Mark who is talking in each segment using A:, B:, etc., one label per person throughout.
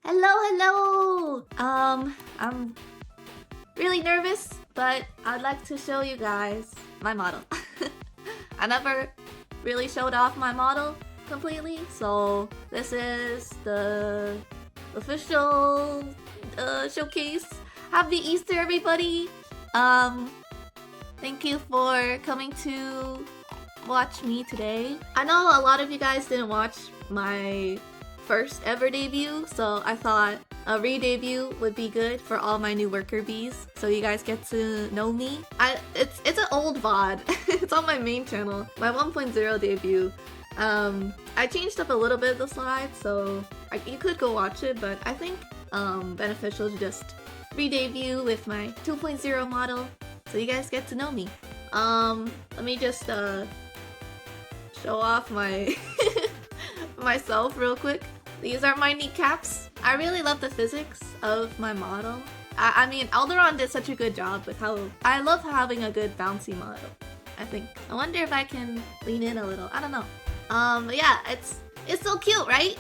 A: Hello! I'm really nervous, but I'd like to show you guys my model. I never really showed off my model completely, so this is the official showcase. Happy Easter, everybody! Thank you for coming to watch me today. I know a lot of you guys didn't watch my first ever debut, so I thought a re-debut would be good for all my new worker bees, so you guys get to know me. It's an old VOD. It's on my main channel, my 1.0 debut. I changed up a little bit the slides, so you could go watch it, but I think beneficial to just re-debut with my 2.0 model, so you guys get to know me. Let me just show off my myself real quick. These are my kneecaps. I really love the physics of my model. I mean, Alderon did such a good job with how I love having a good bouncy model, I think. I wonder if I can lean in a little. I don't know. But yeah, it's so cute, right?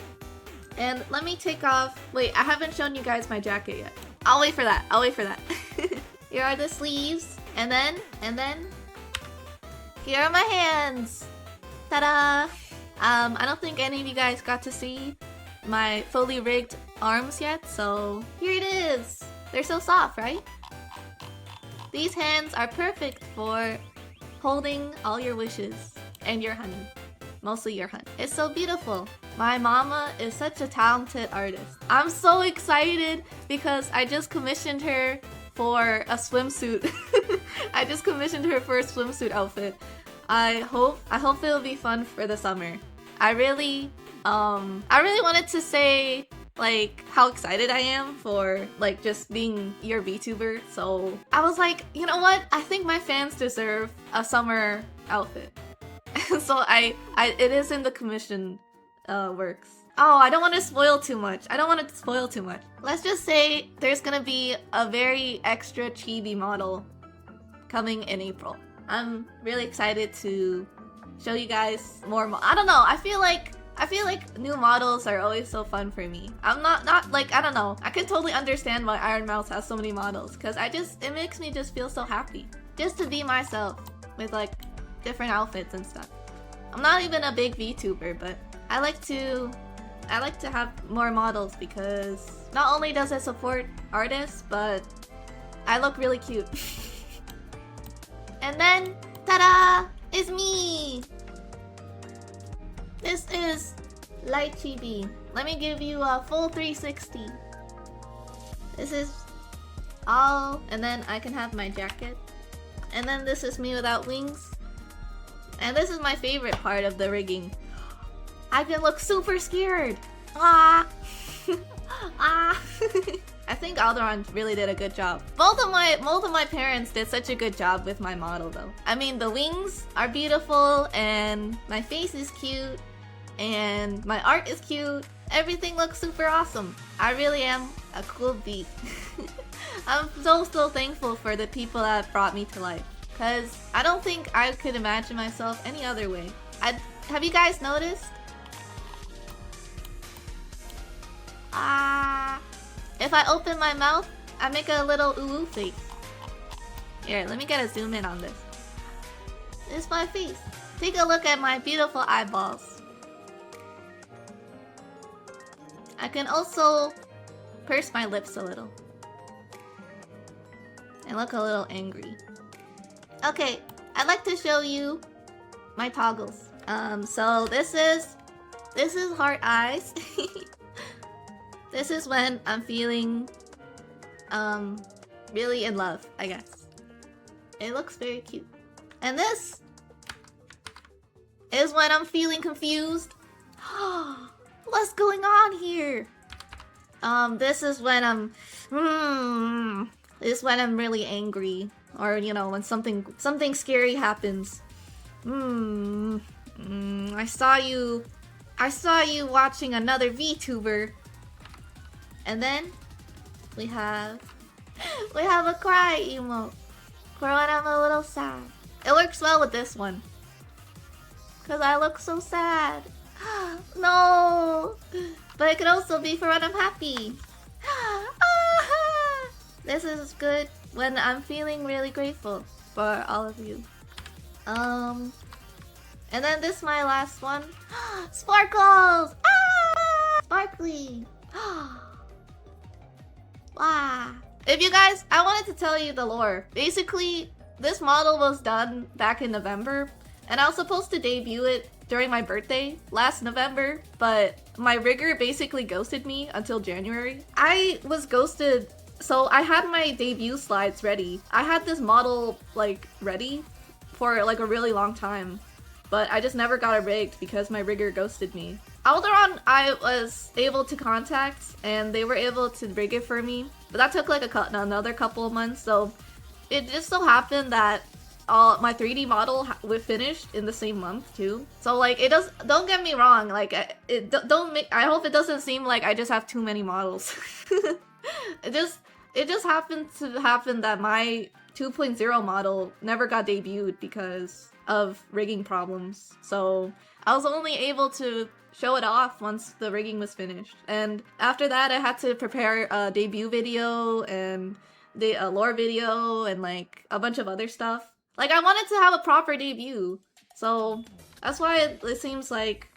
A: And let me take off. Wait, I haven't shown you guys my jacket yet. I'll wait for that. Here are the sleeves, and then here are my hands. Ta-da! I don't think any of you guys got to see my fully rigged arms yet, so here it is. They're so soft, right? These hands are perfect for holding all your wishes and your honey. Mostly your honey. It's so beautiful. My mama is such a talented artist. I'm so excited because I just commissioned her for a swimsuit. I just commissioned her for a swimsuit outfit. I hope it'll be fun for the summer. I really wanted to say like how excited I am for like just being your Vtuber. So I was like, you know what? I think my fans deserve a summer outfit. So it is in the commission works. Oh, I don't want to spoil too much. Let's just say there's gonna be a very extra chibi model coming in April. I'm really excited to show you guys more. I don't know. I feel like new models are always so fun for me. I'm not like, I don't know. I can totally understand why Iron Mouse has so many models, because it makes me just feel so happy just to be myself with like different outfits and stuff. I'm not even a big VTuber, but I like to have more models because not only does it support artists, but I look really cute. And then, ta-da! It's me! This is Lychibe. Let me give you a full 360. This is all, and then I can have my jacket. And then this is me without wings. And this is my favorite part of the rigging. I can look super scared. Ah! Ah! I think Alderon really did a good job. Both of my parents did such a good job with my model though. I mean, the wings are beautiful, and my face is cute, and my art is cute. Everything looks super awesome. I really am a cool bee. I'm so thankful for the people that brought me to life, because I don't think I could imagine myself any other way. Have you guys noticed? If I open my mouth, I make a little ooh face. Here, let me get a zoom in on this. This is my face. Take a look at my beautiful eyeballs. I can also purse my lips a little and look a little angry. Okay, I'd like to show you my toggles. So this is heart eyes. This is when I'm feeling really in love, I guess. It looks very cute. And this is when I'm feeling confused. What's going on here? This is when I'm really angry, or you know, when something scary happens. I saw you watching another VTuber. And then we have a cry emote for when I'm a little sad. It works well with this one, cause I look so sad. No, but it could also be for when I'm happy. This is good when I'm feeling really grateful for all of you. And then this is my last one. Sparkles! Ah! Sparkly! Wow. If you guys, I wanted to tell you the lore. Basically, this model was done back in November, and I was supposed to debut it during my birthday last November, but my rigger basically ghosted me until January. I was ghosted, so I had my debut slides ready. I had this model like ready for like a really long time, but I just never got it rigged because my rigger ghosted me. Alderon I was able to contact and they were able to rig it for me, but that took like another couple of months, so it just so happened that my 3D model was finished in the same month too. So like it does, don't get me wrong, like I hope it doesn't seem like I just have too many models. It just happened to happen that my 2.0 model never got debuted because of rigging problems. So I was only able to show it off once the rigging was finished. And after that I had to prepare a debut video and the lore video and like a bunch of other stuff. Like I wanted to have a proper debut. So that's why it seems like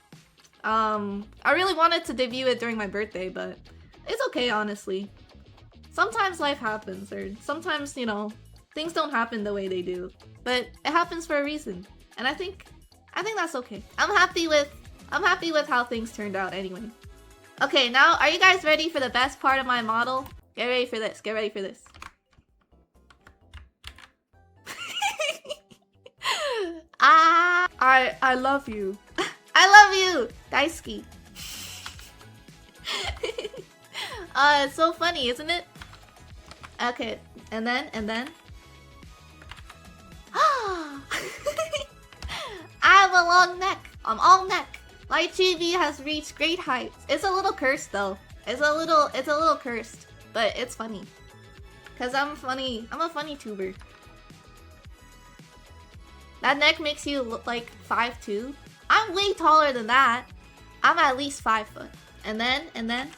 A: I really wanted to debut it during my birthday, but it's okay honestly. Sometimes life happens, or sometimes, you know, things don't happen the way they do. But it happens for a reason. And I think that's okay. I'm happy with how things turned out anyway. Okay, now are you guys ready for the best part of my model? Get ready for this. Get ready for this. I love you. I love you, Daisuke. It's so funny, isn't it? Okay, and then I have a long neck. I'm all neck. Lychibe has reached great heights. It's a little cursed though. It's a little cursed, but it's funny. Cause I'm funny. I'm a funny tuber. That neck makes you look like 5'2". I'm way taller than that. I'm at least 5 foot. And then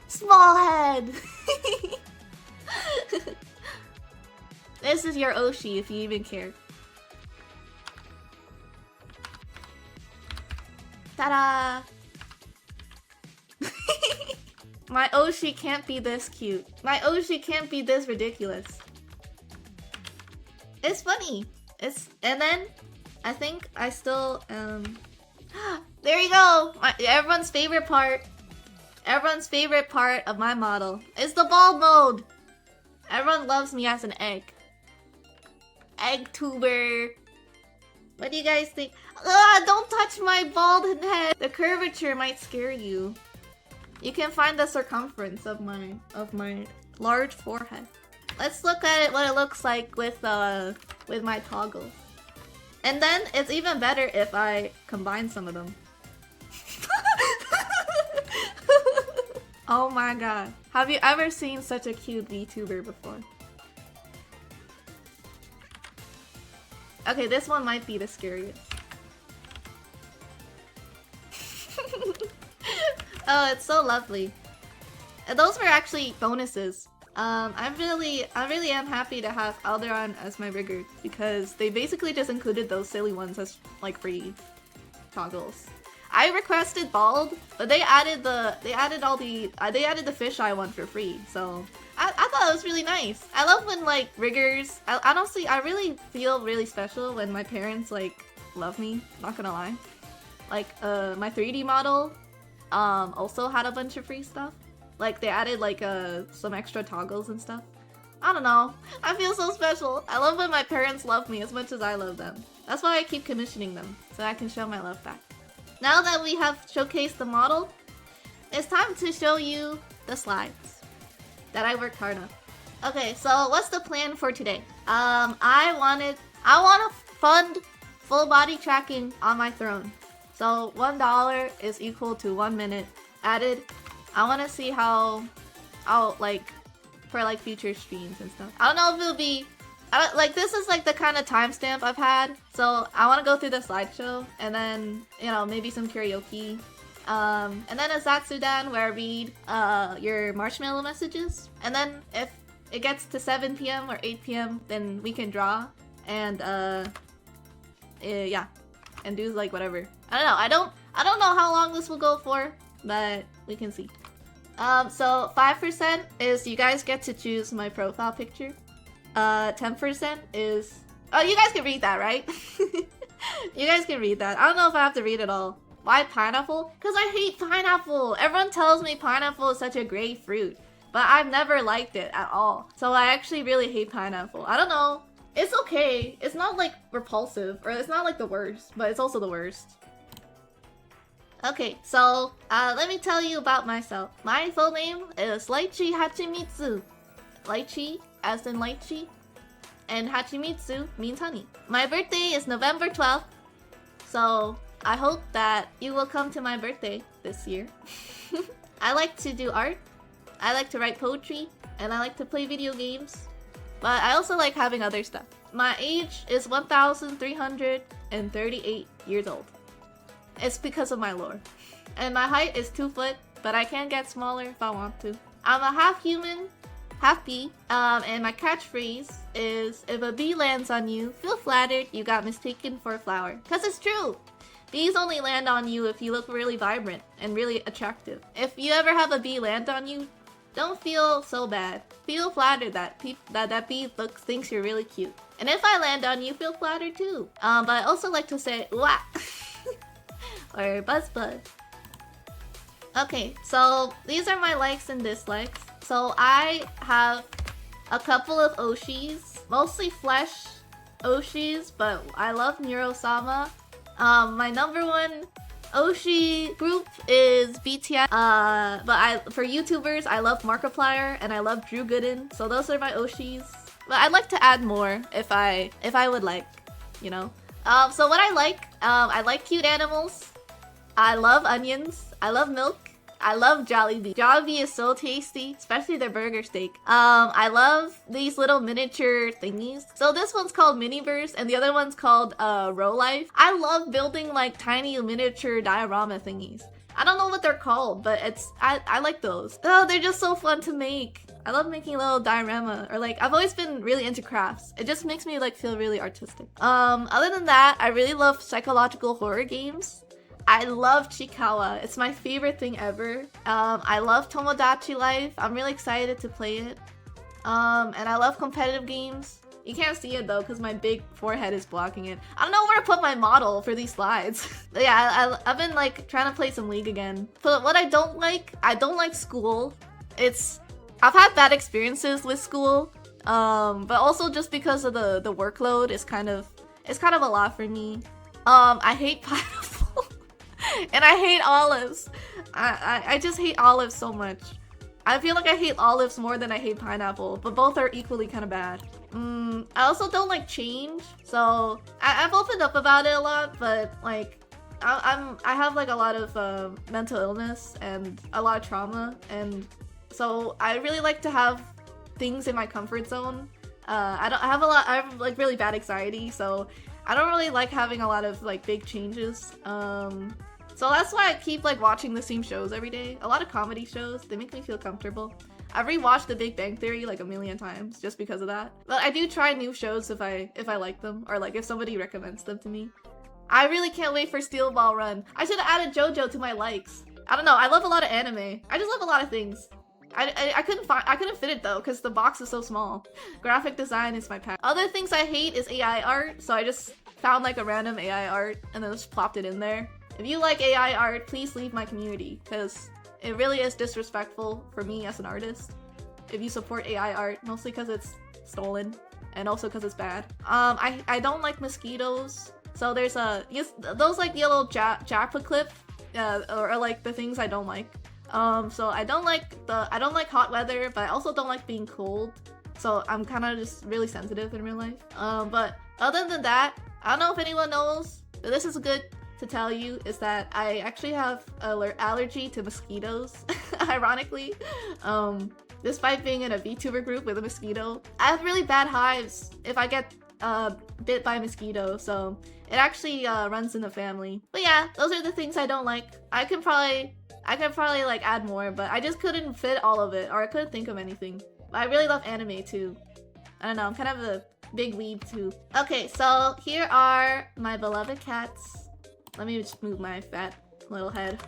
A: small head. This is your Oshi if you even care. Ta-da! My Oshi can't be this cute. My Oshi can't be this ridiculous. It's funny. And then I think I still there you go. Everyone's favorite part. Everyone's favorite part of my model is the bald mode. Everyone loves me as an egg. Egg tuber. What do you guys think? Don't touch my bald head. The curvature might scare you. You can find the circumference of my large forehead. Let's look at it, what it looks like with my toggle. And then it's even better if I combine some of them. Oh my god. Have you ever seen such a cute VTuber before? Okay, this one might be the scariest. Oh, it's so lovely. And those were actually bonuses. I really am happy to have Alderon as my rigger because they basically just included those silly ones as like free toggles. I requested bald, but they added the fisheye one for free. So I thought it was really nice. I love when like riggers. Honestly, I really feel really special when my parents like love me. Not gonna lie. Like my 3D model also had a bunch of free stuff. Like they added like some extra toggles and stuff. I don't know. I feel so special. I love when my parents love me as much as I love them. That's why I keep commissioning them, so I can show my love back. Now that we have showcased the model, it's time to show you the slides that I worked hard on. Okay, so what's the plan for today? I want to fund full body tracking on my throne. So $1 is equal to 1 minute added. I want to see how like for like future streams and stuff. I don't know if it'll be like this is like the kind of timestamp I've had. So I want to go through the slideshow and then, you know, maybe some karaoke And then a Zatsudan where I read your marshmallow messages. And then if it gets to 7 p.m. or 8 p.m., then we can draw and yeah, and do like whatever. I don't know how long this will go for, but we can see. So 5% is you guys get to choose my profile picture. 10% is you guys can read that, right? You guys can read that. I don't know if I have to read it all. Why pineapple? Because I hate pineapple. Everyone tells me pineapple is such a great fruit, but I've never liked it at all. So I actually really hate pineapple. I don't know. It's okay. It's not like repulsive, or it's not like the worst, but it's also the worst. Okay, so let me tell you about myself. My full name is Lychi Hachimitsu. Lychi, as in lychee, and hachimitsu means honey. My birthday is November 12th, so I hope that you will come to my birthday this year. I like to do art, I like to write poetry, and I like to play video games. But I also like having other stuff. My age is 1,338 years old. It's because of my lore. And my height is 2 foot, but I can get smaller if I want to. I'm a half human, half bee, and my catchphrase is, if a bee lands on you, feel flattered you got mistaken for a flower. Cause it's true! Bees only land on you if you look really vibrant and really attractive. If you ever have a bee land on you, don't feel so bad. Feel flattered that that bee thinks you're really cute. And if I land on you, feel flattered too. But I also like to say, wah! Or buzz buzz. Okay, so these are my likes and dislikes. So I have a couple of Oshis, mostly flesh Oshis, but I love Neurosama. My number one Oshi group is BTS. But for YouTubers, I love Markiplier and I love Drew Gooden. So those are my Oshis. But I'd like to add more if I would like, you know. So what I like cute animals. I love onions. I love milk. I love Jollibee. Jollibee is so tasty, especially their burger steak. I love these little miniature thingies. So this one's called Miniverse and the other one's called Row Life. I love building like tiny miniature diorama thingies. I don't know what they're called, but I like those. Oh, they're just so fun to make. I love making a little diorama, or like I've always been really into crafts. It just makes me like feel really artistic. Other than that, I really love psychological horror games. I love Chikawa. It's my favorite thing ever. I love Tomodachi Life. I'm really excited to play it. And I love competitive games. You can't see it though because my big forehead is blocking it. I don't know where to put my model for these slides. But yeah, I've been like trying to play some League again. But what I don't like school. I've had bad experiences with school. But also just because of the workload, it's kind of a lot for me. I hate pineapple. And I hate olives. I just hate olives so much. I feel like I hate olives more than I hate pineapple, but both are equally kind of bad. I also don't like change, so I've opened up about it a lot, but like I have like a lot of mental illness and a lot of trauma, and so I really like to have things in my comfort zone. I have like really bad anxiety, so I don't really like having a lot of like big changes. So that's why I keep like watching the same shows every day. A lot of comedy shows, they make me feel comfortable. I've rewatched The Big Bang Theory like a million times just because of that. But I do try new shows if I like them, or like if somebody recommends them to me. I really can't wait for Steel Ball Run. I should have added JoJo to my likes. I don't know, I love a lot of anime. I just love a lot of things. I couldn't fit it though because the box is so small. Graphic design is my passion. Other things I hate is AI art, so I just found like a random AI art and then just plopped it in there. If you like AI art, please leave my community because it really is disrespectful for me as an artist if you support AI art, mostly because it's stolen and also because it's bad. I don't like mosquitoes, so there's those like yellow Japa clip, or like the things I don't like. So I don't like hot weather, but I also don't like being cold. So I'm kind of just really sensitive in real life. But other than that, I don't know if anyone knows, but this is good to tell you, is that I actually have an allergy to mosquitoes, ironically. Despite being in a VTuber group with a mosquito, I have really bad hives if I get bit by a mosquito, so it actually runs in the family. But yeah, those are the things I don't like. I could probably like add more, but I just couldn't fit all of it, or I couldn't think of anything. But I really love anime too. I don't know, I'm kind of a big weeb too. Okay, so here are my beloved cats. Let me just move my fat little head.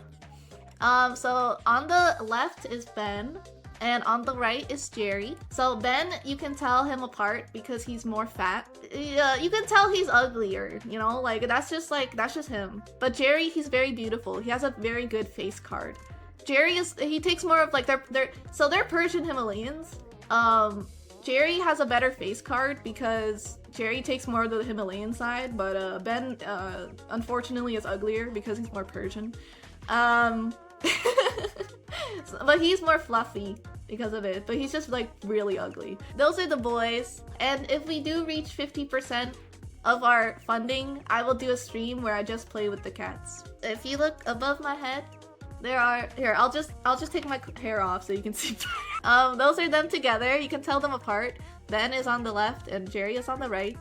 A: So on the left is Ben, and on the right is Jerry. So Ben, you can tell him apart because he's more fat. You can tell he's uglier, you know, like that's just him. But Jerry, he's very beautiful. He has a very good face card. Jerry he takes more of like they're Persian Himalayans. Jerry has a better face card because Jerry takes more of the Himalayan side, but Ben unfortunately is uglier because he's more Persian. But he's more fluffy because of it, but he's just like really ugly. Those are the boys, and if we do reach 50% of our funding, I will do a stream where I just play with the cats. If you look above my head, there are here. I'll just take my hair off so you can see. Those are them together. You can tell them apart. Ben is on the left and Jerry is on the right.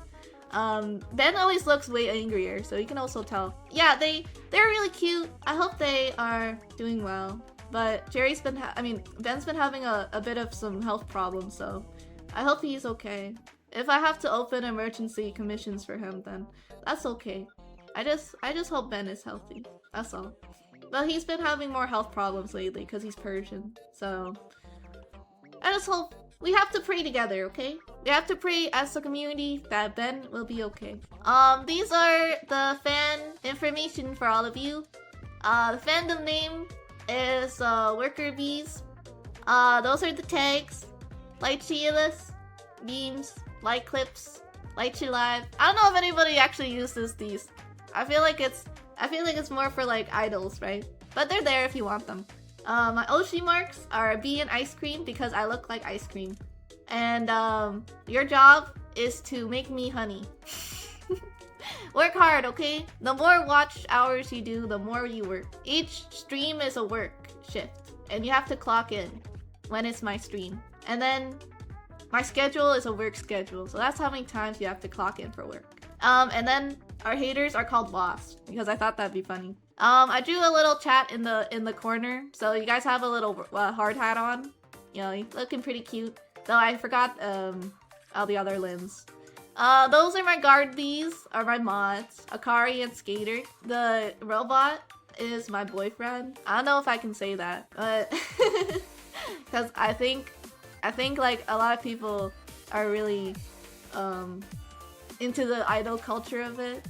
A: Ben always looks way angrier, so you can also tell. Yeah, they're really cute. I hope they are doing well. But Ben's been having a bit of some health problems, so I hope he's okay. If I have to open emergency commissions for him, then that's okay. I just hope Ben is healthy. That's all. But he's been having more health problems lately because he's Persian. So I just hope we have to pray together, okay? We have to pray as a community that Ben will be okay. These are the fan information for all of you. The fandom name is Worker Bees. Those are the tags. Lychibe, memes, like clips, Lychi live. I don't know if anybody actually uses these. I feel like it's more for like idols, right? But they're there if you want them. My Oshi marks are a bee and ice cream because I look like ice cream. And your job is to make me honey. Work hard, okay? The more watch hours you do, the more you work. Each stream is a work shift, and you have to clock in when it's my stream. And then my schedule is a work schedule, so that's how many times you have to clock in for work. And then our haters are called lost because I thought that'd be funny. I drew a little chat in the corner, so you guys have a little hard hat on. You know, looking pretty cute. Though I forgot all the other limbs. Those are my guard bees, are my mods, Akari and Skater. The robot is my boyfriend. I don't know if I can say that, but because I think like a lot of people are really into the idol culture of it.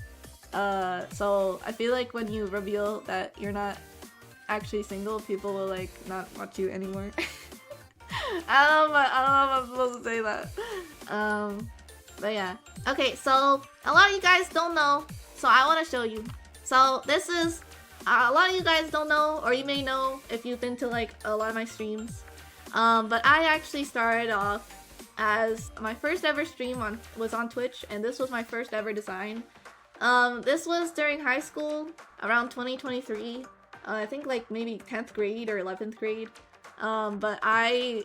A: So I feel like when you reveal that you're not actually single, people will like not watch you anymore. I don't know if I'm supposed to say that. But yeah. Okay, so a lot of you guys don't know, so I want to show you. So this is, a lot of you guys don't know, or you may know if you've been to like a lot of my streams. But I actually started off as my first ever stream was on Twitch, and this was my first ever design. This was during high school, around 2023. I think like maybe 10th grade or 11th grade. But I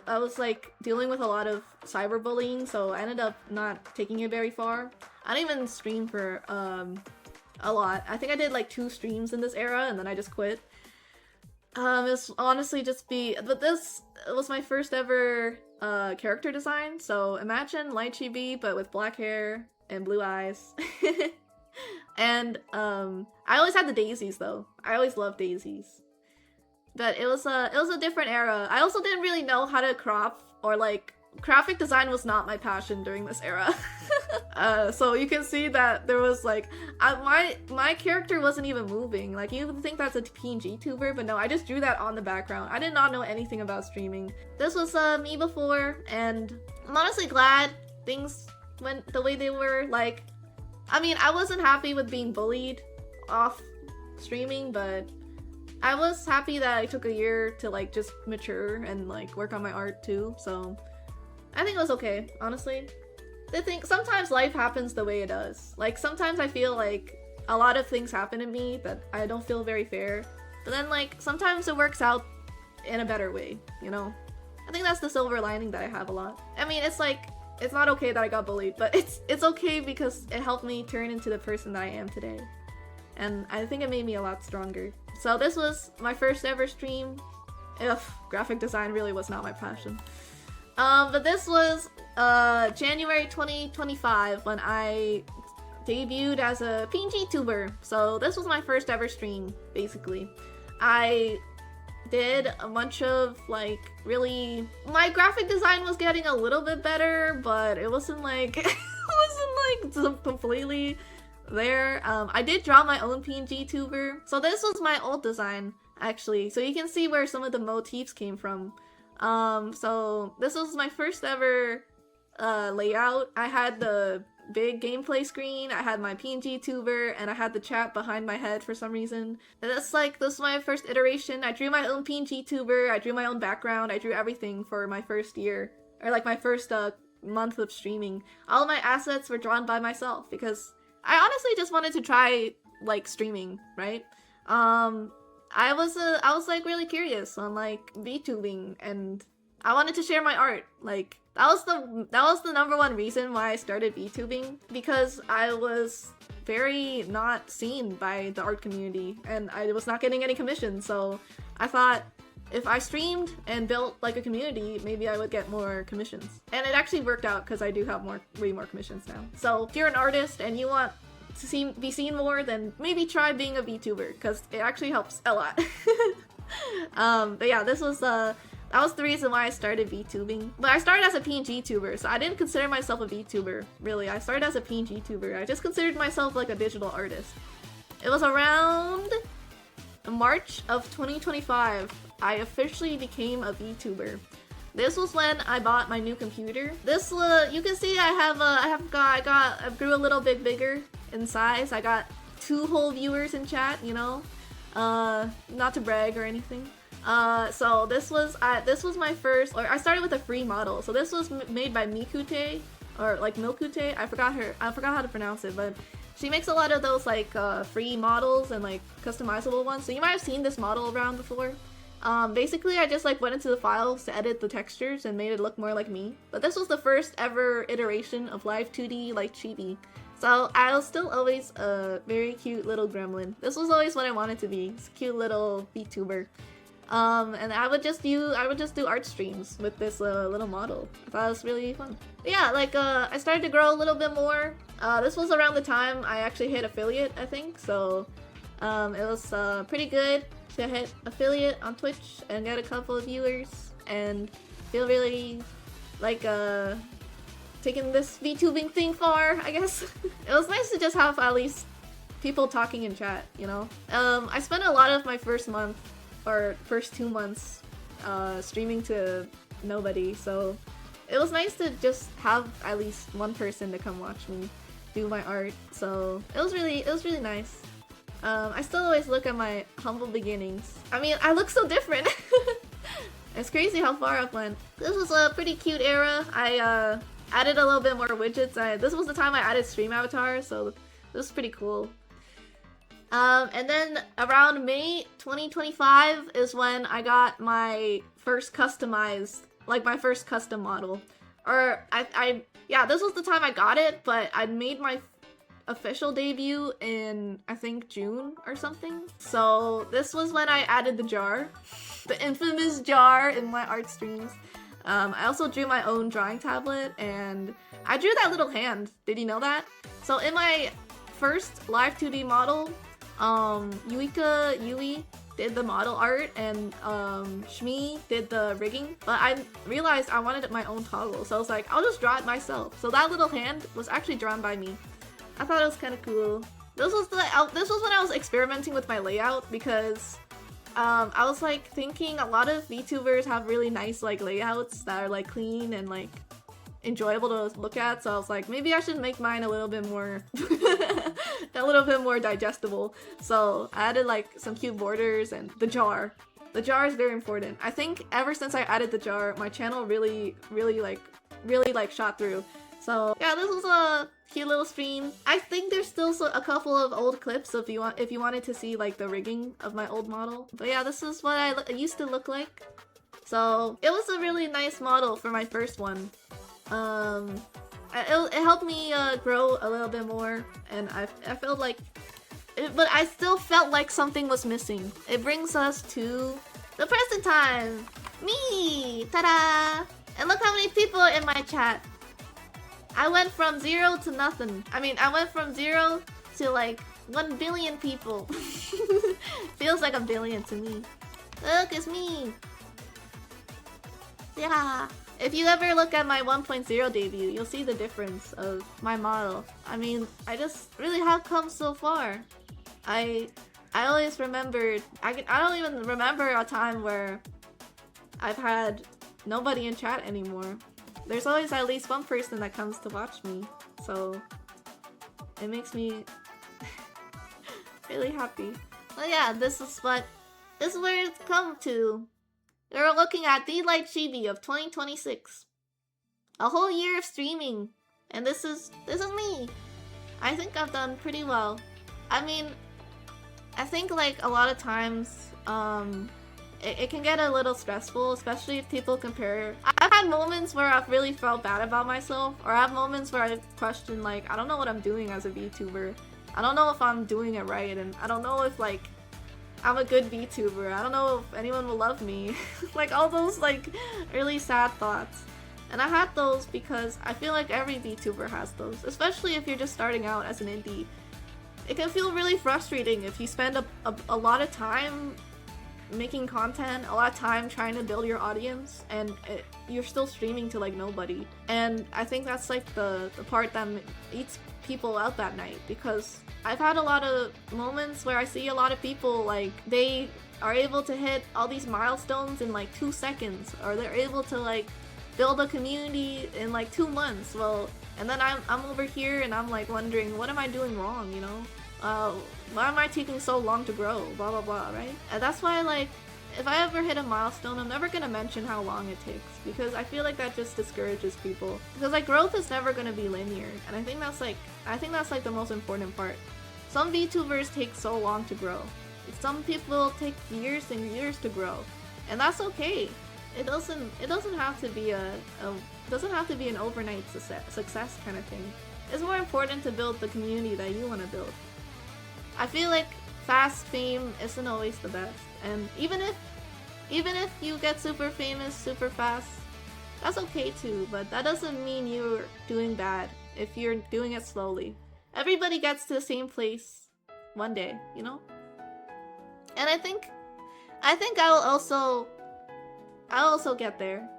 A: was like dealing with a lot of cyberbullying, so I ended up not taking it very far. I didn't even stream for a lot. I think I did like 2 streams in this era and then I just quit. It's honestly but this was my first ever character design, so imagine Lychibe but with black hair and blue eyes. And I always had the daisies though. I always loved daisies. But it was a different era. I also didn't really know how to crop, or like graphic design was not my passion during this era. So you can see that there was like my character wasn't even moving. Like you would think that's a PNG tuber, but no, I just drew that on the background. I did not know anything about streaming. This was me before, and I'm honestly glad things went the way they were. Like, I mean, I wasn't happy with being bullied off streaming, but I was happy that I took a year to like just mature and like work on my art too, so I think it was okay, honestly. I think sometimes life happens the way it does. Like sometimes I feel like a lot of things happen to me that I don't feel very fair, but then like sometimes it works out in a better way, you know? I think that's the silver lining that I have a lot. I mean, it's like it's not okay that I got bullied, but it's okay because it helped me turn into the person that I am today. And I think it made me a lot stronger. So this was my first ever stream. Ugh, graphic design really was not my passion. But this was January 2025 when I debuted as a PNG tuber. So this was my first ever stream, basically. I did a bunch of like really, my graphic design was getting a little bit better, but it wasn't like it wasn't like completely there. I did draw my own PNG tuber. So this was my old design actually. So you can see where some of the motifs came from. So this was my first ever layout. I had the big gameplay screen, I had my PNG tuber, and I had the chat behind my head for some reason. And this was my first iteration. I drew my own PNG tuber, I drew my own background, I drew everything for my first year, or like my first month of streaming. All of my assets were drawn by myself because I honestly just wanted to try like streaming, right? I was like really curious on like VTubing, and I wanted to share my art. Like that was the number one reason why I started VTubing, because I was very not seen by the art community and I was not getting any commissions. So I thought if I streamed and built like a community, maybe I would get more commissions. And it actually worked out because I do have way more commissions now. So if you're an artist and you want to be seen more, then maybe try being a VTuber because it actually helps a lot. But yeah, that was the reason why I started VTubing. But I started as a PNG tuber, so I didn't consider myself a VTuber, really. I started as a PNG tuber. I just considered myself like a digital artist. It was around March of 2025, I officially became a VTuber. This was when I bought my new computer. This, you can see I grew a little bit bigger in size. I got 2 whole viewers in chat, you know? Not to brag or anything. So this was my first, or I started with a free model. So this was made by Mikute, or like Milkute. I forgot how to pronounce it, but she makes a lot of those like free models and like customizable ones. So you might have seen this model around before. Basically I just like went into the files to edit the textures and made it look more like me. But this was the first ever iteration of live 2D Lychibe. So I was still always a very cute little gremlin. This was always what I wanted to be, a cute little VTuber. And I would just do art streams with this little model. I thought it was really fun. But yeah, like I started to grow a little bit more. This was around the time I actually hit affiliate, I think. So it was pretty good to hit affiliate on Twitch and get a couple of viewers and feel really like taking this VTubing thing far, I guess. It was nice to just have at least people talking in chat, you know? I spent a lot of my first 2 months streaming to nobody, so it was nice to just have at least one person to come watch me do my art. So it was really nice. I still always look at my humble beginnings. I mean, I look so different. It's crazy how far I've went. This was a pretty cute era. I added a little bit more widgets. This was the time I added stream avatars, so this was pretty cool. And then around May 2025 is when I got my first customized, like my first custom model. Or yeah, this was the time I got it, but I made my official debut in, I think, June or something. So this was when I added the jar, the infamous jar in my art streams. I also drew my own drawing tablet, and I drew that little hand. Did you know that? So in my first live 2D model, Yui did the model art, and Shmi did the rigging, but I realized I wanted my own toggle, so I was like, I'll just draw it myself. So that little hand was actually drawn by me. I thought it was kind of cool. This was when I was experimenting with my layout, because I was like thinking a lot of VTubers have really nice like layouts that are like clean and like enjoyable to look at, so I was like, maybe I should make mine a little bit more digestible. So I added like some cute borders and the jar. The jar is very important. I think ever since I added the jar, my channel really shot through. So yeah, this was a cute little stream. I think there's still a couple of old clips if you wanted to see like the rigging of my old model. But yeah, this is what I used to look like. So it was a really nice model for my first one. It helped me grow a little bit more, and I felt like, but I still felt like something was missing. It brings us to the present time. Me, ta-da! And look how many people are in my chat. I went from 0 to nothing. I mean, I went from 0 to like 1 billion people. Feels like a billion to me. Look, it's me. Yeah. If you ever look at my 1.0 debut, you'll see the difference of my model. I mean, I just really have come so far. I always remembered. I don't even remember a time where I've had nobody in chat anymore. There's always at least one person that comes to watch me, so it makes me really happy. But yeah, this is where it's come to. We're looking at the Lychibe of 2026. A whole year of streaming, and this is me. I think I've done pretty well. I mean, I think like a lot of times, it can get a little stressful, especially if people compare. I've had moments where I've really felt bad about myself, or I have moments where I've questioned like, I don't know what I'm doing as a VTuber. I don't know if I'm doing it right, and I don't know if like I'm a good VTuber. I don't know if anyone will love me. Like all those like really sad thoughts. And I had those because I feel like every VTuber has those, especially if you're just starting out as an indie. It can feel really frustrating if you spend a lot of time making content, a lot of time trying to build your audience, and you're still streaming to like nobody. And I think that's like the part that eats people up at night, because I've had a lot of moments where I see a lot of people like they are able to hit all these milestones in like 2 seconds, or they're able to like build a community in like 2 months. Well, and then I'm over here and I'm like wondering, what am I doing wrong, you know? Why am I taking so long to grow? Blah blah blah, right? And that's why like if I ever hit a milestone, I'm never gonna mention how long it takes, because I feel like that just discourages people. Because like growth is never gonna be linear, and I think that's like the most important part. Some VTubers take so long to grow. Some people take years and years to grow, and that's okay. It doesn't have to be an overnight success kind of thing. It's more important to build the community that you want to build. I feel like fast fame isn't always the best, and even if you get super famous super fast, that's okay too, but that doesn't mean you're doing bad if you're doing it slowly. Everybody gets to the same place one day, you know? And I think I'll also get there.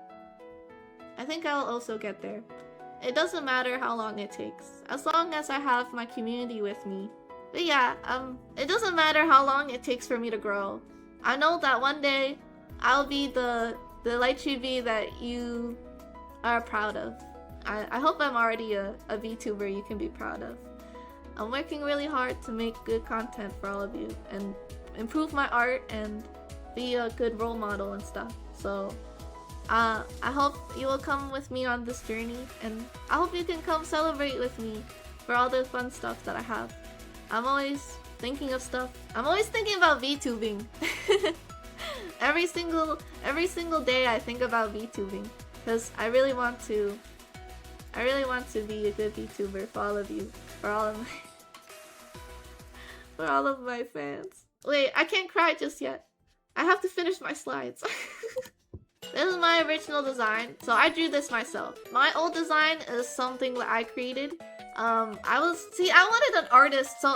A: I think I'll also get there. It doesn't matter how long it takes, as long as I have my community with me. But yeah, it doesn't matter how long it takes for me to grow. I know that one day I'll be the Lychibe that you are proud of. I hope I'm already a VTuber you can be proud of. I'm working really hard to make good content for all of you and improve my art and be a good role model and stuff. So I hope you will come with me on this journey, and I hope you can come celebrate with me for all the fun stuff that I have. I'm always thinking of stuff. I'm always thinking about VTubing. every single day I think about VTubing, because I really want to be a good VTuber for all of you, for all of my fans. Wait, I can't cry just yet. I have to finish my slides. This is my original design, so I drew this myself. My old design is something that I created. I wanted an artist, so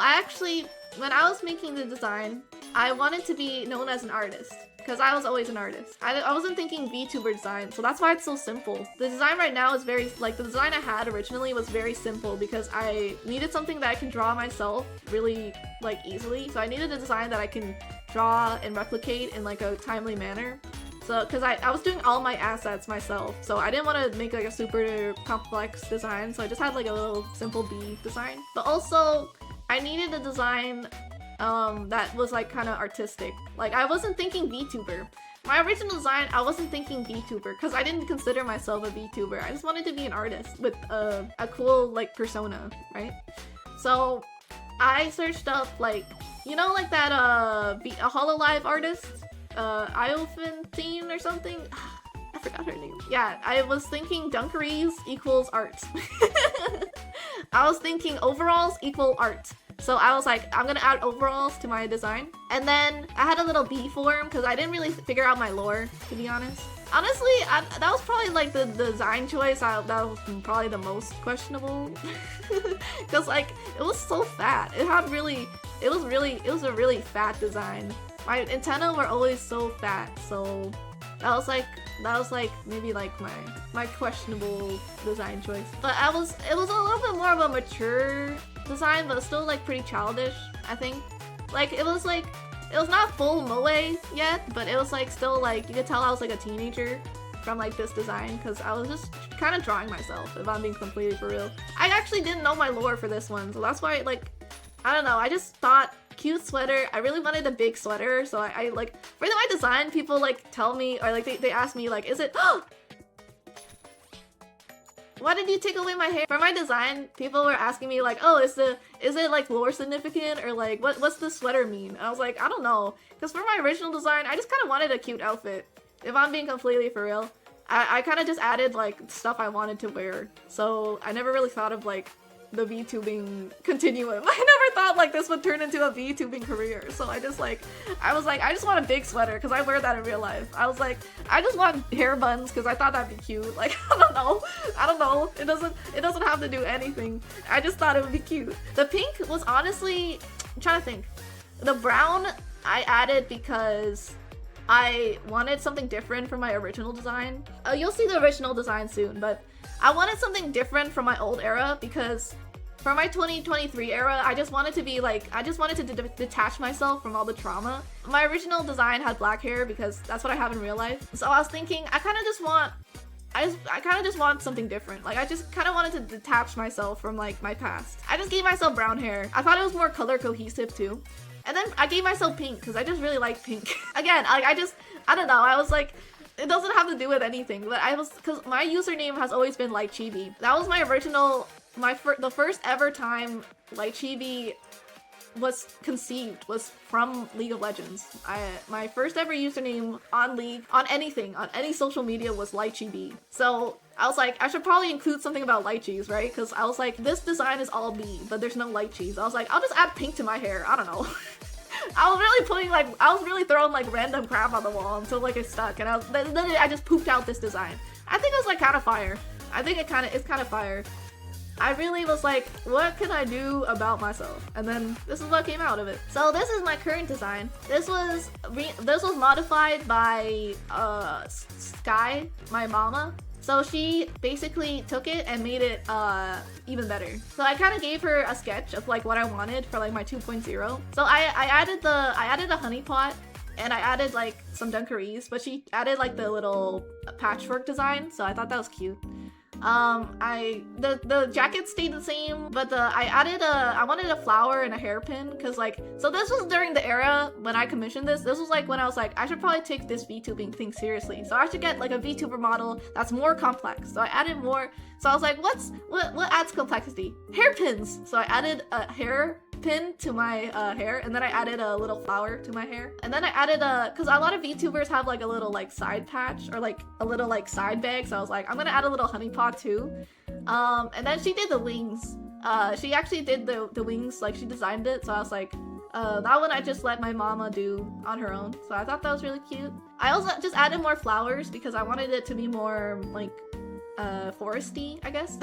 A: when I was making the design, I wanted to be known as an artist, because I was always an artist. I wasn't thinking VTuber design, so that's why it's so simple. The design right now is the design I had originally was very simple, because I needed something that I can draw myself really, easily. So I needed a design that I can draw and replicate in, a timely manner. So, because I was doing all my assets myself, so I didn't want to make, a super complex design, so I just had, a little simple bee design. But also, I needed a design that was, kind of artistic. I wasn't thinking VTuber. My original design, I wasn't thinking VTuber, because I didn't consider myself a VTuber. I just wanted to be an artist with a cool, persona, right? So, I searched up, you know, that, a Hololive artist? Iofantine or something? I forgot her name. Yeah, I was thinking dungarees equals art. I was thinking overalls equal art. So I was like, I'm gonna add overalls to my design. And then I had a little bee form because I didn't really figure out my lore, to be honest. Honestly, that was probably like the design choice that was probably the most questionable. Because like, it was so fat. It was a really fat design. My antennae were always so fat, so that was like maybe like my questionable design choice. But it was a little bit more of a mature design, but still like pretty childish, I think. Like it was not full moe yet, but it was like still like, you could tell I was like a teenager from like this design, because I was just kind of drawing myself, if I'm being completely for real. I actually didn't know my lore for this one, so that's why like, I don't know, I just thought cute sweater. I really wanted a big sweater, so I like, for my design, people like tell me, or like they ask me like, is it why did you take away my hair? For my design, people were asking me like, oh, is it like lore significant, or like what's the sweater mean? And I was like, I don't know, because for my original design, I just kind of wanted a cute outfit, if I'm being completely for real. I kind of just added like stuff I wanted to wear, so I never really thought of like the VTubing continuum. I never thought like this would turn into a VTubing career, so I was like, I just want a big sweater because I wear that in real life. I was like, I just want hair buns because I thought that'd be cute. Like, I don't know. It doesn't have to do anything. I just thought it would be cute. The pink was honestly, I'm trying to think. The brown I added because I wanted something different from my original design. You'll see the original design soon, but I wanted something different from my old era, because for my 2023 era, I just wanted to be like, I just wanted to detach myself from all the trauma. My original design had black hair because that's what I have in real life. So I was thinking, I kind of just want something different. Like, I just kind of wanted to detach myself from like my past. I just gave myself brown hair. I thought it was more color cohesive too. And then I gave myself pink because I just really like pink. Again, like I don't know, I was like, it doesn't have to do with anything, but because my username has always been Lychibe. That was my original, the first ever time Lychibe was conceived was from League of Legends. My first ever username on League, on any social media was Lychibe. So I was like, I should probably include something about lychees, right? Because I was like, this design is all me, but there's no lychees. I was like, I'll just add pink to my hair. I don't know. I was really throwing like random crap on the wall until like it stuck, and then I just pooped out this design. I think it was like kind of fire. I think it's kind of fire. I really was like, what can I do about myself? And then this is what came out of it. So this is my current design. This was modified by Sky, my mama. So she basically took it and made it even better. So I kind of gave her a sketch of like what I wanted for like my 2.0. So I added a honey pot, and I added like some dungarees, but she added like the little patchwork design, so I thought that was cute. The jacket stayed the same, but I wanted a flower and a hairpin, because like, so this was during the era when I commissioned this. This was like when I was like, I should probably take this VTubing thing seriously, so I should get like a VTuber model that's more complex. So I added more. So I was like, what adds complexity? Hairpins. So I added a hair pin to my hair, and then I added a little flower to my hair, and then I added because a lot of VTubers have like a little like side patch or like a little like side bag, so I was like, I'm gonna add a little honey pot too. And then she did the wings. She actually did the wings, like she designed it, so I was like, that one I just let my mama do on her own, so I thought that was really cute. I also just added more flowers because I wanted it to be more like foresty, I guess.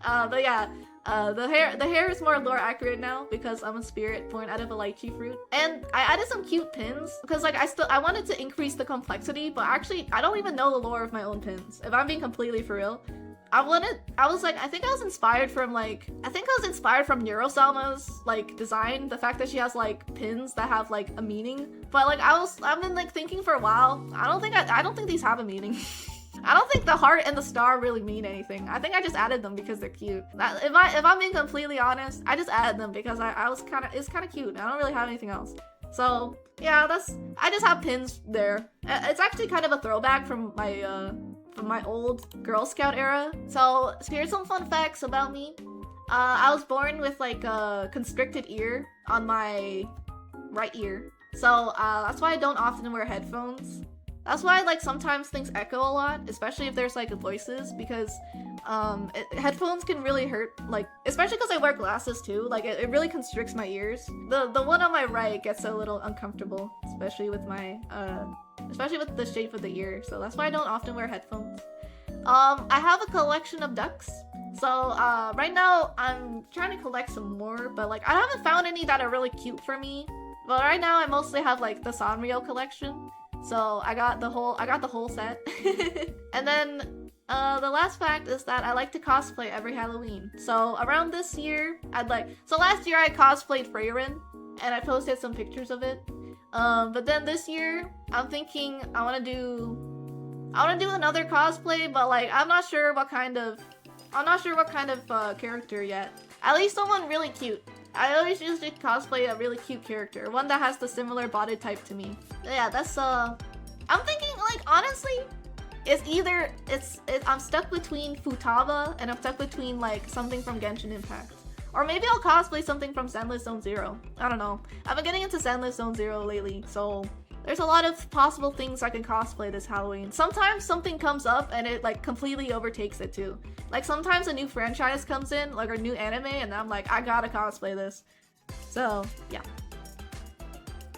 A: But yeah, the hair is more lore accurate now because I'm a spirit born out of a lychee fruit. And I added some cute pins because like I wanted to increase the complexity, but actually I don't even know the lore of my own pins, if I'm being completely for real. I think I was inspired from Neurosalma's like design, the fact that she has like pins that have like a meaning. But like I've been like thinking for a while, I don't think these have a meaning. I don't think the heart and the star really mean anything. I think I just added them because they're cute. If I'm being completely honest, I just added them because it's kind of cute. I don't really have anything else. So yeah, I just have pins there. It's actually kind of a throwback from my old Girl Scout era. So here's some fun facts about me. I was born with like a constricted ear on my right ear. So that's why I don't often wear headphones. That's why like sometimes things echo a lot, especially if there's like voices, because headphones can really hurt, like especially because I wear glasses too. Like it really constricts my ears. The one on my right gets a little uncomfortable, especially with my especially with the shape of the ear. So that's why I don't often wear headphones. I have a collection of ducks. So right now I'm trying to collect some more, but like I haven't found any that are really cute for me. But right now I mostly have like the Sanrio collection. So I got the whole set. And then the last fact is that I like to cosplay every Halloween. So around this year, so last year I cosplayed Freyrin and I posted some pictures of it. But then this year I'm thinking I want to do another cosplay, but like I'm not sure what kind of character yet. At least someone really cute. I always usually cosplay a really cute character, one that has the similar body type to me. Yeah, that's I'm thinking like honestly, I'm stuck between Futaba and I'm stuck between like something from Genshin Impact. Or maybe I'll cosplay something from Zenless Zone Zero. I don't know. I've been getting into Zenless Zone Zero lately, so there's a lot of possible things I can cosplay this Halloween. Sometimes something comes up and it like completely overtakes it too. Like sometimes a new franchise comes in, like a new anime, and I'm like, I gotta cosplay this. So yeah.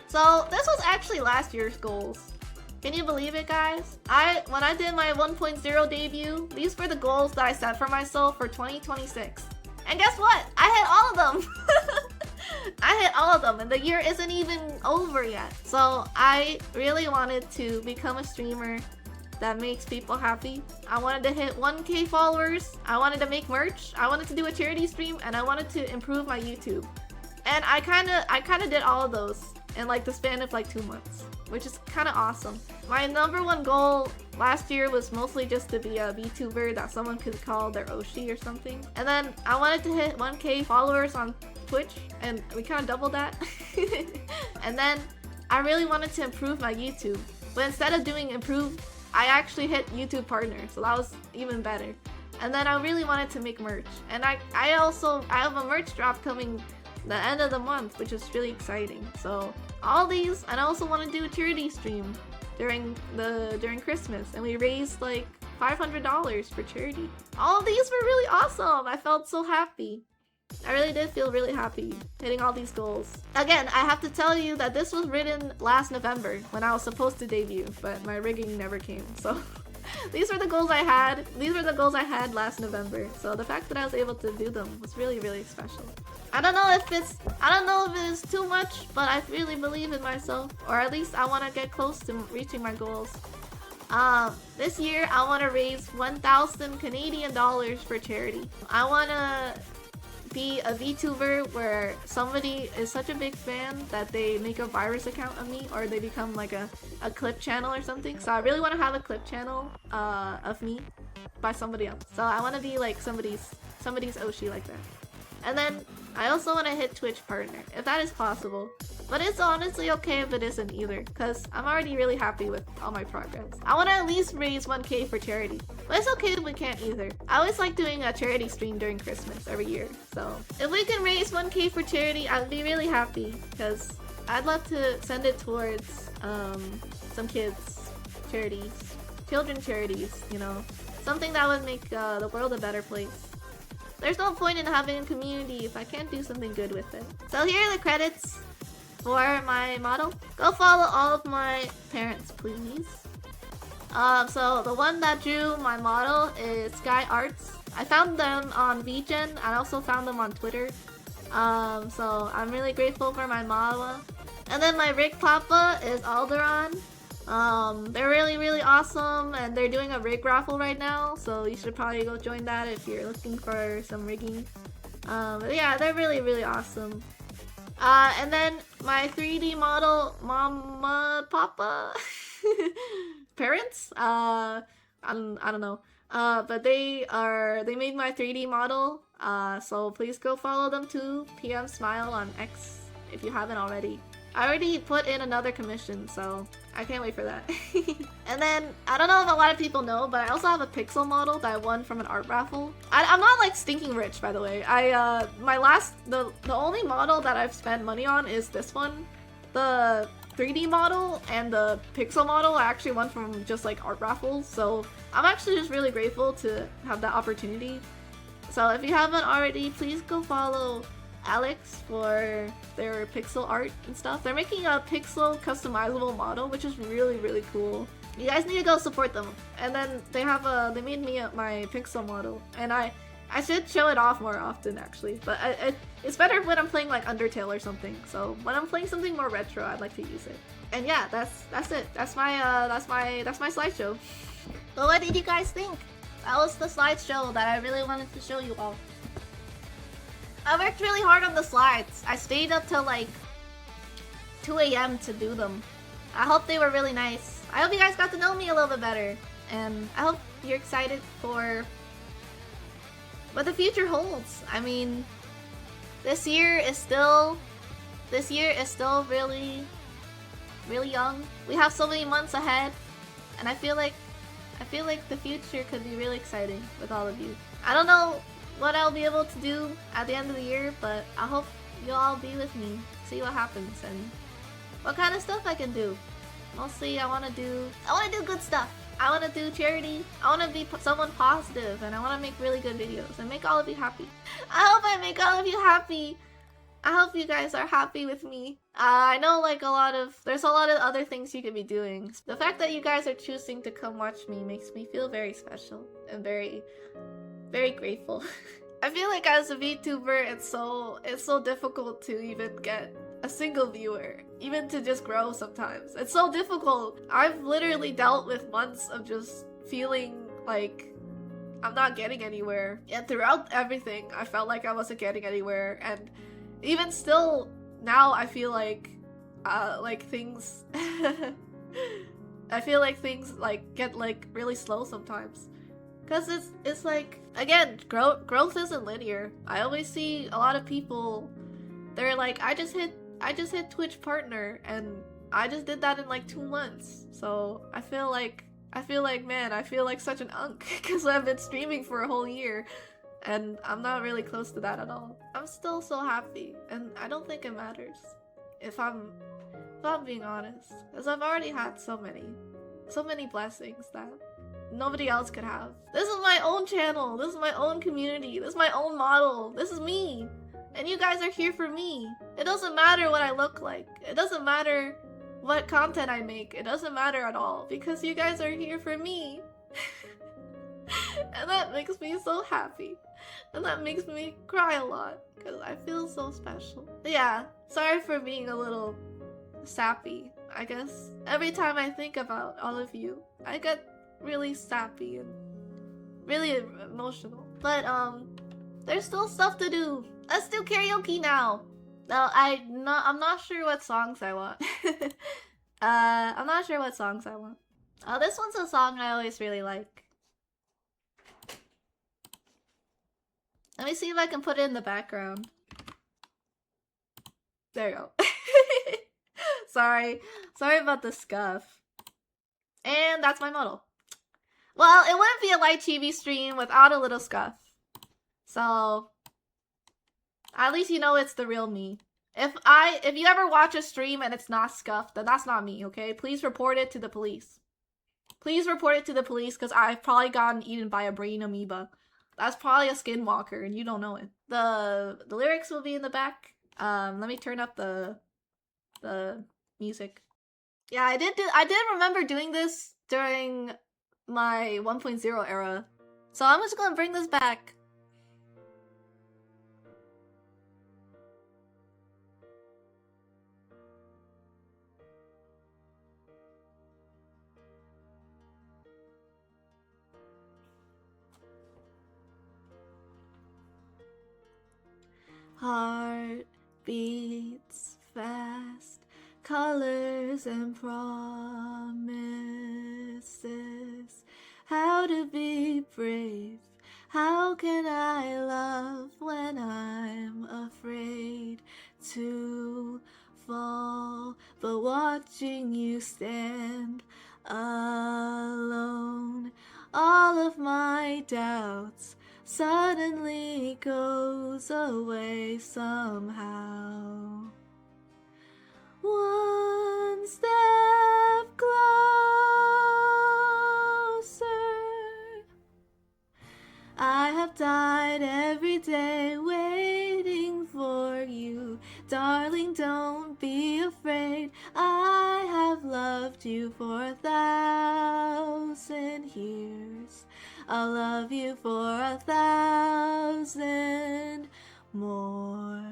A: So this was actually last year's goals. Can you believe it, guys? When I did my 1.0 debut, these were the goals that I set for myself for 2026. And guess what? I hit all of them! I hit all of them, and the year isn't even over yet. So I really wanted to become a streamer that makes people happy. I wanted to hit 1K followers. I wanted to make merch. I wanted to do a charity stream, and I wanted to improve my YouTube. And I kinda did all of those in like the span of like 2 months, which is kind of awesome. My #1 goal last year was mostly just to be a Vtuber that someone could call their Oshi or something. And then I wanted to hit 1K followers on Twitch, and we kind of doubled that. And then I really wanted to improve my YouTube, but instead of doing improve, I actually hit YouTube partner, so that was even better. And then I really wanted to make merch, and I have a merch drop coming the end of the month, which is really exciting. So all these, and I also want to do a charity stream during Christmas, and we raised like $500 for charity. All of these were really awesome. I felt so happy. I really did feel really happy hitting all these goals. Again, I have to tell you that this was written last November when I was supposed to debut, but my rigging never came. So these were the goals I had. These were the goals I had last November. So the fact that I was able to do them was really, really special. I don't know if it's too much, but I really believe in myself, or at least I want to get close to reaching my goals. This year I want to raise 1,000 Canadian dollars for charity. I want to be a VTuber where somebody is such a big fan that they make a virus account of me, or they become like a clip channel or something. So I really want to have a clip channel of me by somebody else. So I want to be like somebody's Oshi like that. And then I also want to hit Twitch partner, if that is possible. But it's honestly okay if it isn't either, because I'm already really happy with all my progress. I want to at least raise 1K for charity, but it's okay if we can't either. I always like doing a charity stream during Christmas every year, so if we can raise 1K for charity, I'd be really happy, because I'd love to send it towards some kids' charities, children charities, you know, something that would make the world a better place. There's no point in having a community if I can't do something good with it. So here are the credits for my model. Go follow all of my parents, please. So the one that drew my model is SkyeArts. I found them on VGen. I also found them on Twitter. So I'm really grateful for my model. And then my rig papa is Alderon. They're really, really awesome, and they're doing a rig raffle right now, so you should probably go join that if you're looking for some rigging. But yeah, they're really, really awesome. And then my 3D model, mama, papa, parents? I don't know. But they made my 3D model, so please go follow them too. PM Smile on X if you haven't already. I already put in another commission, so I can't wait for that. And then, I don't know if a lot of people know, but I also have a pixel model that I won from an art raffle. I'm not like stinking rich, by the way. The only model that I've spent money on is this one. The 3D model and the pixel model I actually won from just like art raffles, so I'm actually just really grateful to have that opportunity. So if you haven't already, please go follow Alex for their pixel art and stuff. They're making a pixel customizable model, which is really, really cool. You guys need to go support them. And then they made me my pixel model, and I should show it off more often actually, but it's better when I'm playing like Undertale or something. So when I'm playing something more retro, I'd like to use it. And yeah, that's it. That's my slideshow. But what did you guys think? That was the slideshow that I really wanted to show you all. I worked really hard on the slides. I stayed up till like 2 AM to do them. I hope they were really nice. I hope you guys got to know me a little bit better, and I hope you're excited for what the future holds. I mean, this year is still really, really young. We have so many months ahead, and I feel like the future could be really exciting with all of you. I don't know what I'll be able to do at the end of the year, but I hope you'll all be with me, see what happens and what kind of stuff I can do. Mostly I want to do good stuff. I want to do charity. I want to be someone positive, and I want to make really good videos and make all of you happy. I hope I make all of you happy. I hope you guys are happy with me. I know like there's a lot of other things you could be doing. The fact that you guys are choosing to come watch me makes me feel very special and very, very grateful. I feel like as a VTuber, it's so difficult to even get a single viewer, even to just grow sometimes. It's so difficult. I've literally dealt with months of just feeling like I'm not getting anywhere. And throughout everything, I felt like I wasn't getting anywhere. And even still, now I feel like things I feel like things like get like really slow sometimes. Cause it's like, again, growth isn't linear. I always see a lot of people, they're like, I just hit Twitch partner, and I just did that in like 2 months. So I feel like man, I feel like such an unk because I've been streaming for a whole year, and I'm not really close to that at all. I'm still so happy, and I don't think it matters if I'm being honest, because I've already had so many blessings that nobody else could have. This is my own channel, this is my own community, this is my own model, this is me. And you guys are here for me. It doesn't matter what I look like. It doesn't matter what content I make. It doesn't matter at all, because you guys are here for me. And that makes me so happy. And that makes me cry a lot, because I feel so special. But yeah, sorry for being a little sappy, I guess. Every time I think about all of you, I get really sappy and really emotional. But there's still stuff to do. Let's do karaoke now. No, I'm not sure what songs I want. I'm not sure what songs I want. Oh, this one's a song I always really like. Let me see if I can put it in the background. There you go. Sorry about the scuff. And that's my model. Well, it wouldn't be a Lychibe stream without a little scuff. So at least you know it's the real me. If you ever watch a stream and it's not scuffed, then that's not me, okay? Please report it to the police. Please report it to the police, because I've probably gotten eaten by a brain amoeba. That's probably a skinwalker and you don't know it. The lyrics will be in the back. Let me turn up the music. Yeah, I did remember doing this during my 1.0 era. So I'm just gonna bring this back. Heart beats fast, colors and promises. How to be brave, how can I love when I'm afraid to fall? But watching you stand alone, all of my doubts suddenly goes away somehow. One I'll love you for 1,000 more.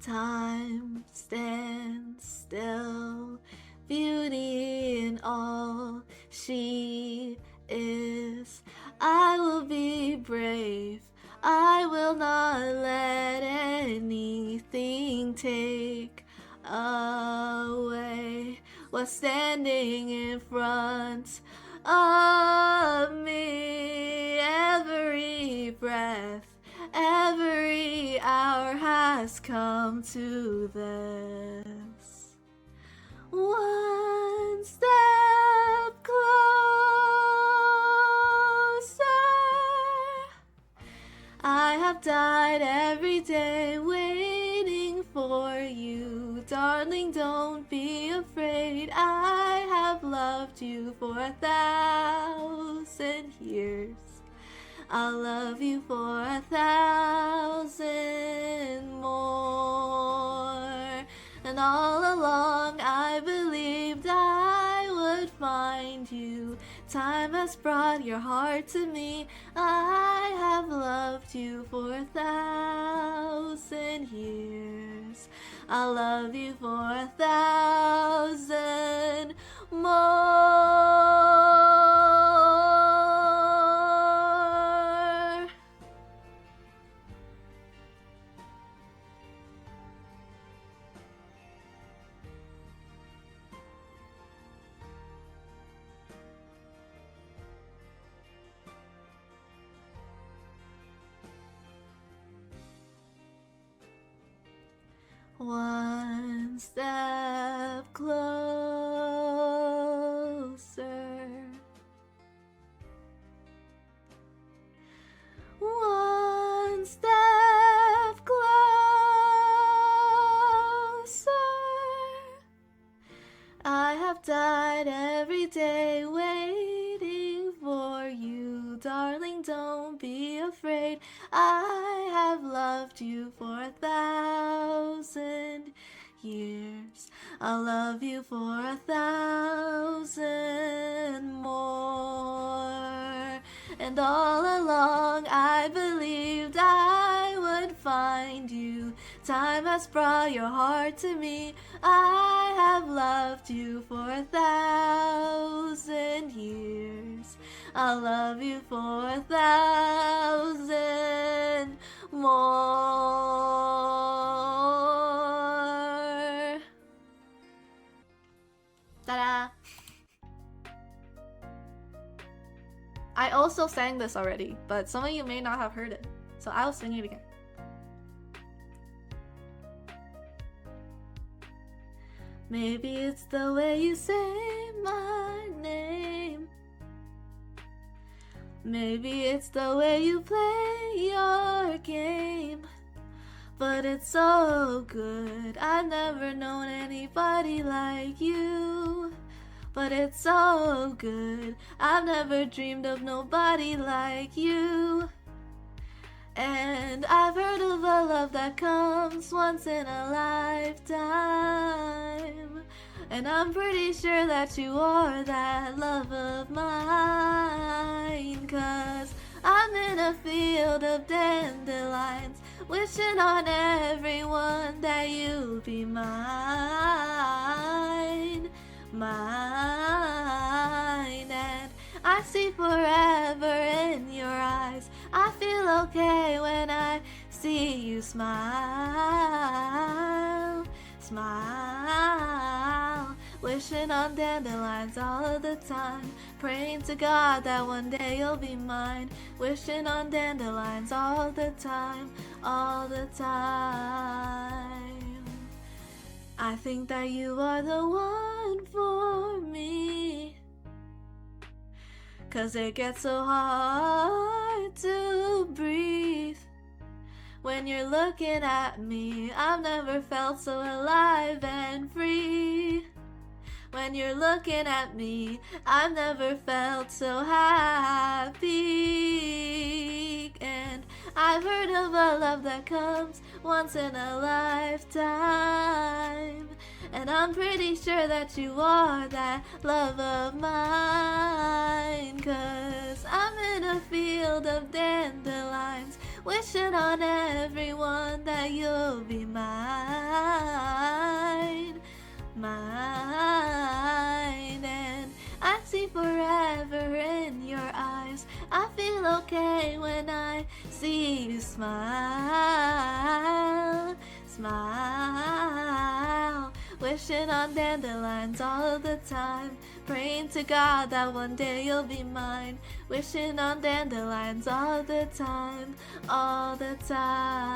A: Time stands still, beauty in all she is. I will be brave, I will not let anything take away what's standing in front of me. Every breath, every hour has come to this. One step closer. I have died every day waiting for you. Darling, don't be afraid. I have loved you for 1,000 years. I'll love you for 1,000 more. And all along I believed I would find you. Time has brought your heart to me. I have loved you for 1,000 years. I'll love you for 1,000 more. One step closer. One step closer. I have died every day waiting for you. Darling, don't be afraid. I have loved you for 1,000 years. I'll love you for 1,000 more. And all along I believed I would find you. Time has brought your heart to me. I have loved you for 1,000 years. I'll love you for 1,000 more. Ta-da! I also sang this already, but some of you may not have heard it, so I'll sing it again. Maybe it's the way you say my name. Maybe it's the way you play your game. But it's so good. I've never known anybody like you. But it's so good. I've never dreamed of nobody like you. And I've heard of a love that comes once in a lifetime. And I'm pretty sure that you are that love of mine. 'Cause I'm in a field of dandelions, wishing on everyone that you'll be mine. Mine. And I see forever in your eyes. I feel okay when I see you smile. Smile. Wishing on dandelions all of the time. Praying to God that one day you'll be mine. Wishing on dandelions all the time. All the time. I think that you are the one for me. 'Cause it gets so hard to breathe when you're looking at me. I've never felt so alive and free. When you're looking at me, I've never felt so happy. And I've heard of a love that comes once in a lifetime. And I'm pretty sure that you are that love of mine. 'Cause I'm in a field of dandelions, wishing on everyone that you'll be mine. Mine. And I see forever in your eyes. I feel okay when I see you smile. Smile. Wishing on dandelions all the time. Praying to God that one day you'll be mine. Wishing on dandelions all the time. All the time.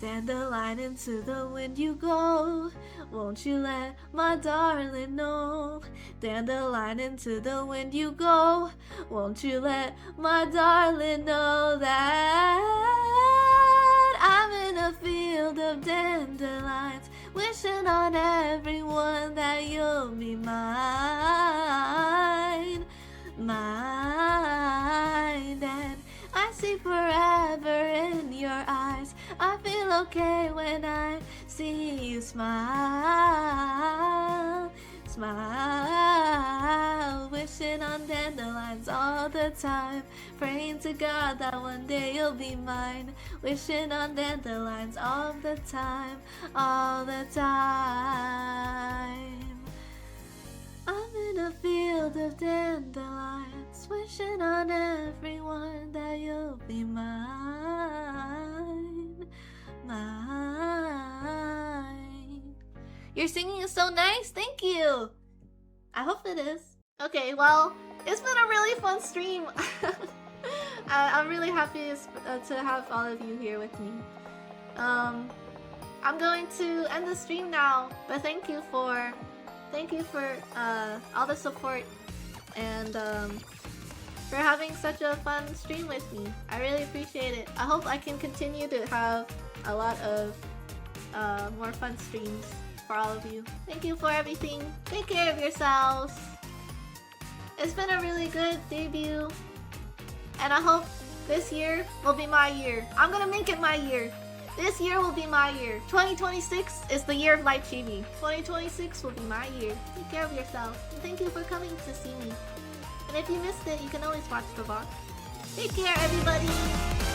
A: Dandelion into the wind you go. Won't you let my darling know? Dandelion into the wind you go. Won't you let my darling know that I'm in a field of dandelions, wishing on everyone that you'll be mine. Mine. And I see forever in your eyes. I feel okay when I see you smile. Smile. Wishing on dandelions all the time. Praying to God that one day you'll be mine. Wishing on dandelions all the time. All the time. I'm in a field of dandelions, wishing on everyone that you'll be mine. Mine. Your singing is so nice, thank you! I hope it is. Okay, well, it's been a really fun stream. I'm really happy to have all of you here with me. I'm going to end the stream now, but thank you for all the support and for having such a fun stream with me. I really appreciate it. I hope I can continue to have a lot of more fun streams for all of you. Thank you for everything. Take care of yourselves. It's been a really good debut, and I hope this year will be my year. I'm gonna make it my year. This year will be my year. 2026 is the year of Lychibe. 2026 will be my year. Take care of yourself. And thank you for coming to see me. And if you missed it, you can always watch the vlog. Take care, everybody!